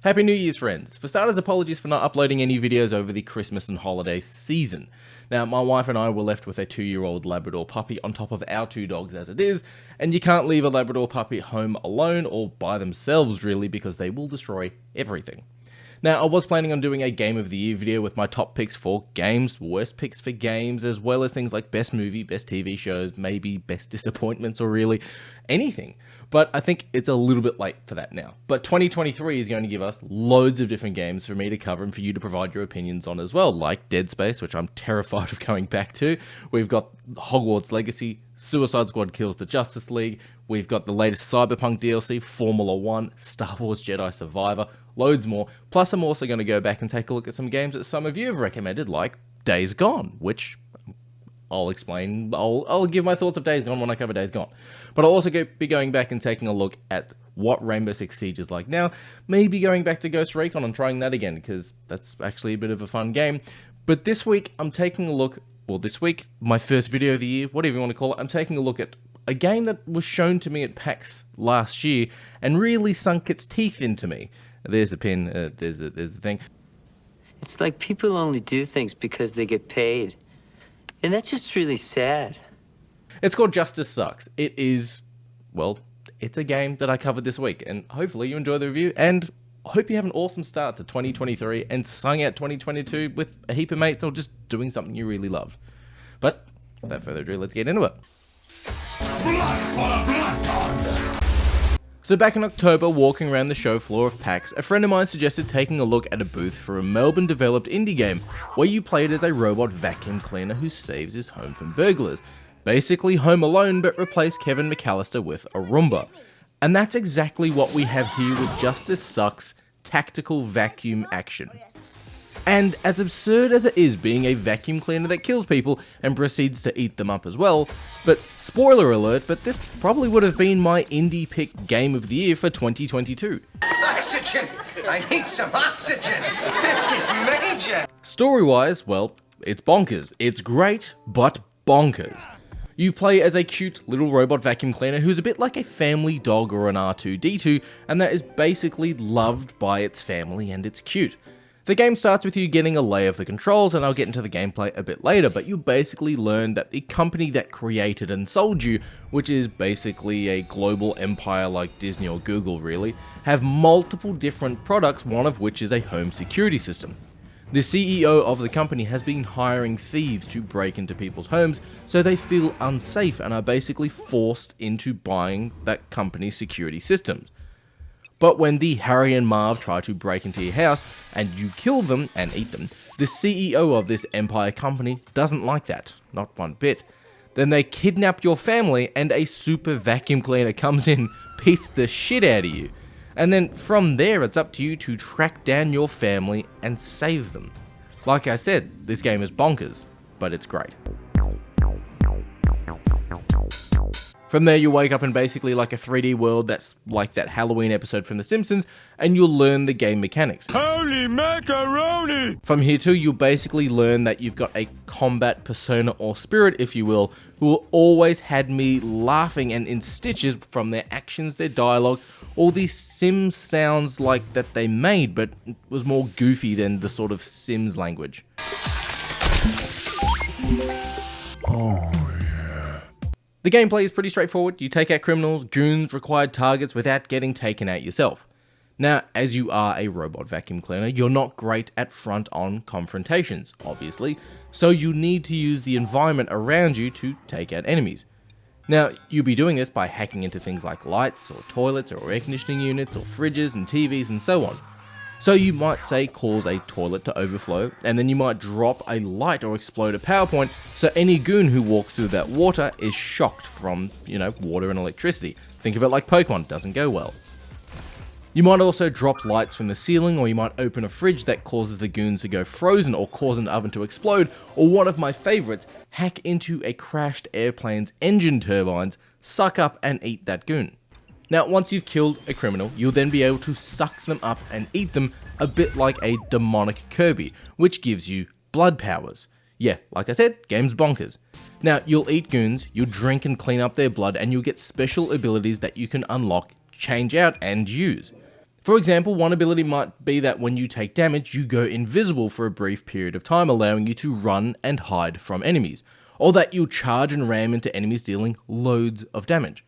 Happy New Year's, friends. For starters, apologies for not uploading any videos over the Christmas and holiday season. Now, my wife and I were left with a 2-year-old Labrador puppy on top of our 2 dogs as it is, and you can't leave a Labrador puppy home alone or by themselves really because they will destroy everything. Now, I was planning on doing a Game of the Year video with my top picks for games, worst picks for games, as well as things like best movie, best TV shows, maybe best disappointments or really anything. But I think it's a little bit late for that now. But 2023 is going to give us loads of different games for me to cover and for you to provide your opinions on as well, like Dead Space, which I'm terrified of going back to. We've got Hogwarts Legacy, Suicide Squad Kills the Justice League. We've got the latest Cyberpunk DLC, Formula 1, Star Wars Jedi Survivor, loads more. Plus, I'm also going to go back and take a look at some games that some of you have recommended, like Days Gone, which I'll explain. I'll give my thoughts of Days Gone when I cover Days Gone. But I'll also be going back and taking a look at what Rainbow Six Siege is like now. Maybe going back to Ghost Recon and trying that again, because that's actually a bit of a fun game. But this week, I'm taking a look, well, this week, my first video of the year, whatever you want to call it, I'm taking a look at a game that was shown to me at PAX last year and really sunk its teeth into me. There's the pin, there's the thing. It's like people only do things because they get paid. And that's just really sad. It's called Justice Sucks. It is, well, it's a game that I covered this week, and hopefully you enjoy the review, and I hope you have an awesome start to 2023 and sung out 2022 with a heap of mates or just doing something you really love. But without further ado, let's get into it. Blood for blood. So back in October, walking around the show floor of PAX, a friend of mine suggested taking a look at a booth for a Melbourne-developed indie game where you played as a robot vacuum cleaner who saves his home from burglars. Basically Home Alone, but replace Kevin McAllister with a Roomba. And that's exactly what we have here with Justice Sucks tactical vacuum action. And as absurd as it is being a vacuum cleaner that kills people and proceeds to eat them up as well, but spoiler alert, but this probably would have been my indie pick game of the year for 2022. Oxygen! I need some oxygen! This is major! Story-wise, well, it's bonkers. It's great, but bonkers. You play as a cute little robot vacuum cleaner who's a bit like a family dog or an R2-D2, and that is basically loved by its family and it's cute. The game starts with you getting a lay of the controls, and I'll get into the gameplay a bit later, but you basically learn that the company that created and sold you, which is basically a global empire like Disney or Google really, have multiple different products, one of which is a home security system. The CEO of the company has been hiring thieves to break into people's homes, so they feel unsafe and are basically forced into buying that company's security systems. But when the Harry and Marv try to break into your house and you kill them and eat them, the CEO of this empire company doesn't like that, not one bit. Then they kidnap your family and a super vacuum cleaner comes in, beats the shit out of you. And then from there it's up to you to track down your family and save them. Like I said, this game is bonkers, but it's great. From there, you wake up in basically like a 3D world that's like that Halloween episode from The Simpsons, and you'll learn the game mechanics. Holy macaroni! From here too, you'll basically learn that you've got a combat persona or spirit, if you will, who always had me laughing and in stitches from their actions, their dialogue, all these Sims sounds like that they made, but it was more goofy than the sort of Sims language. The gameplay is pretty straightforward. You take out criminals, goons, required targets without getting taken out yourself. Now, as you are a robot vacuum cleaner, you're not great at front-on confrontations, obviously, so you need to use the environment around you to take out enemies. Now, you'll be doing this by hacking into things like lights, or toilets, or air conditioning units, or fridges and TVs and so on. So you might say cause a toilet to overflow, and then you might drop a light or explode a power point, so any goon who walks through that water is shocked from, water and electricity. Think of it like Pokemon, doesn't go well. You might also drop lights from the ceiling, or you might open a fridge that causes the goons to go frozen or cause an oven to explode, or one of my favorites, hack into a crashed airplane's engine turbines, suck up and eat that goon. Now, once you've killed a criminal, you'll then be able to suck them up and eat them, a bit like a demonic Kirby, which gives you blood powers. Yeah, like I said, game's bonkers. Now, you'll eat goons, you'll drink and clean up their blood, and you'll get special abilities that you can unlock, change out, and use. For example, one ability might be that when you take damage, you go invisible for a brief period of time, allowing you to run and hide from enemies, or that you'll charge and ram into enemies dealing loads of damage.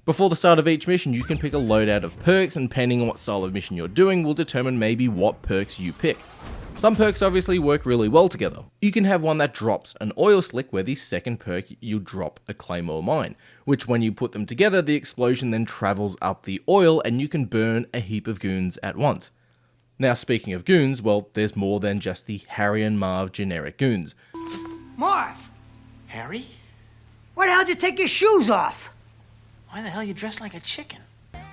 Before the start of each mission, you can pick a loadout of perks, and depending on what style of mission you're doing will determine maybe what perks you pick. Some perks obviously work really well together. You can have one that drops an oil slick, where the second perk you drop a claymore mine, which when you put them together, the explosion then travels up the oil and you can burn a heap of goons at once. Now speaking of goons, well, there's more than just the Harry and Marv generic goons. Marv, Harry? why the hell did you take your shoes off? Why the hell you dressed like a chicken?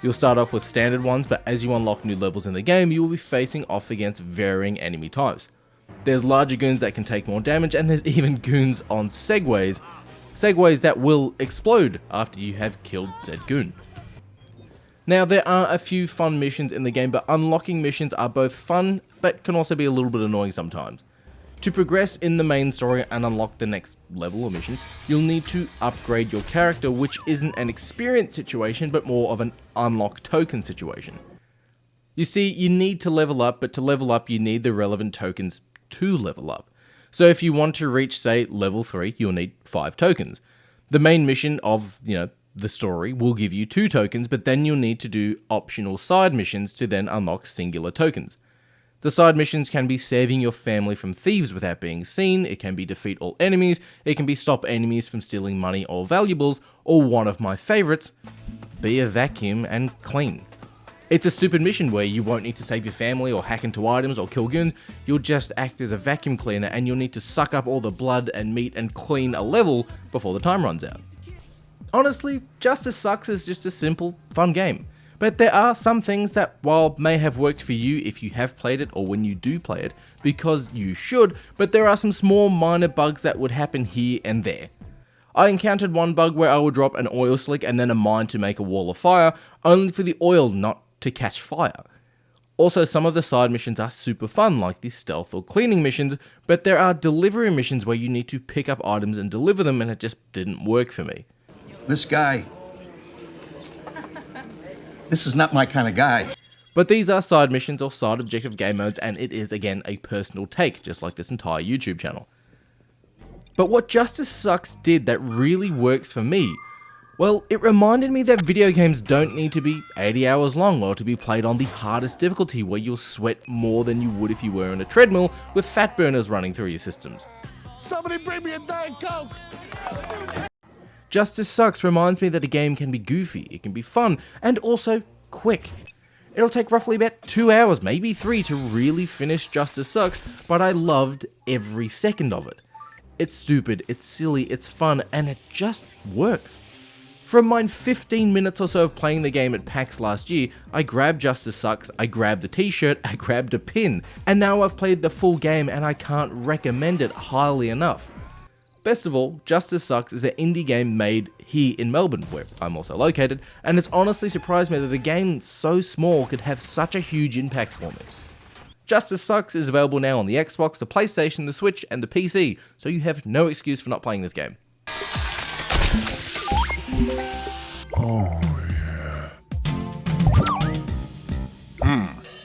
You'll start off with standard ones, but as you unlock new levels in the game, you will be facing off against varying enemy types. There's larger goons that can take more damage, and there's even goons on segways that will explode after you have killed said goon. Now, there are a few fun missions in the game, but unlocking missions are both fun, but can also be a little bit annoying sometimes. To progress in the main story and unlock the next level or mission, you'll need to upgrade your character, which isn't an experience situation, but more of an unlock token situation. You see, you need to level up, but to level up you need the relevant tokens to level up. So if you want to reach, say, level 3, you'll need 5 tokens. The main mission of, the story will give you 2 tokens, but then you'll need to do optional side missions to then unlock singular tokens. The side missions can be saving your family from thieves without being seen, it can be defeat all enemies, it can be stop enemies from stealing money or valuables, or one of my favourites, be a vacuum and clean. It's a stupid mission where you won't need to save your family or hack into items or kill goons, you'll just act as a vacuum cleaner and you'll need to suck up all the blood and meat and clean a level before the time runs out. Honestly, Justice Sucks is just a simple, fun game. But there are some things that, while may have worked for you if you have played it or when you do play it, because you should, but there are some small minor bugs that would happen here and there. I encountered one bug where I would drop an oil slick and then a mine to make a wall of fire, only for the oil not to catch fire. Also, some of the side missions are super fun, like the stealth or cleaning missions, but there are delivery missions where you need to pick up items and deliver them, and it just didn't work for me. This guy, this is not my kind of guy. But these are side missions or side objective game modes, and it is again a personal take, just like this entire YouTube channel. But what Justice Sucks did that really works for me, well, it reminded me that video games don't need to be 80 hours long or to be played on the hardest difficulty where you'll sweat more than you would if you were on a treadmill with fat burners running through your systems. Somebody bring me a Diet Coke! Justice Sucks reminds me that a game can be goofy, it can be fun, and also quick. It'll take roughly about 2 hours, maybe 3, to really finish Justice Sucks, but I loved every second of it. It's stupid, it's silly, it's fun, and it just works. From my 15 minutes or so of playing the game at PAX last year, I grabbed Justice Sucks, I grabbed a t-shirt, I grabbed a pin, and now I've played the full game and I can't recommend it highly enough. Best of all, Justice Sucks is an indie game made here in Melbourne, where I'm also located, and it's honestly surprised me that a game so small could have such a huge impact for me. Justice Sucks is available now on the Xbox, the PlayStation, the Switch, and the PC, so you have no excuse for not playing this game. Oh.